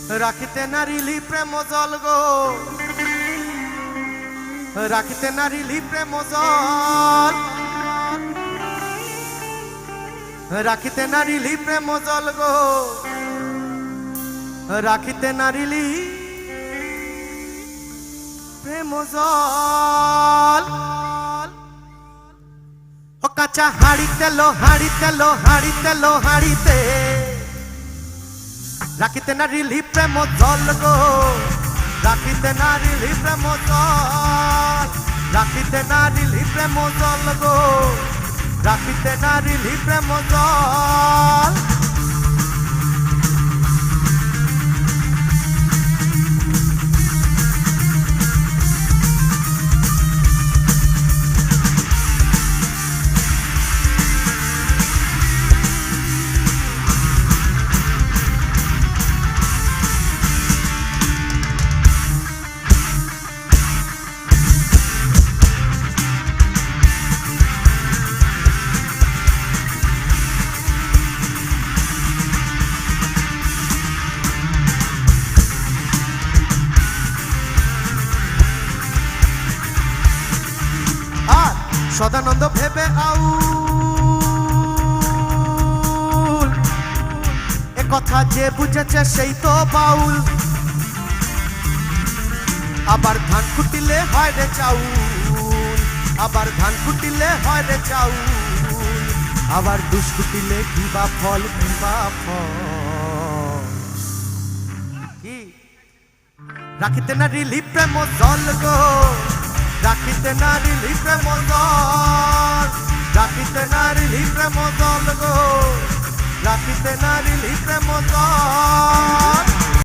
রাখিতে নারিলি প্রেম জল গো, রাখিতে নারিলি প্রেম জল, রাখিতে নারিলি প্রেম জল গো, রাখিতে নারিলি প্রেম জল। ও কাঁচা হাড়িতে লো হাড়িতে লো হাড়িতে লো হাড়িতে রাখিতে নারিলি প্রেম জল গো, রাখিতে নারিলি প্রেম জল, রাখিতে নারিলি প্রেম জল গো, রাখিতে নারিলি প্রেম জল। সদানন্দ ভেবে আউল, এ কথা যে বুঝেছে সেই তো বাউল। আবার ধান কুটিলে হয় রে চাউল, আবার ধান কুটিলে হয় রে চাউল, আবার দুষ কুটিলে কি বা ফল, কি বা ফল। কি রাখিতে নারিলি প্রেম জল গো, রাখিতে নারিলি প্রেম জল, রাখিতে নারিলি প্রেম জল গো, রাখিতে নারিলি প্রেম জল।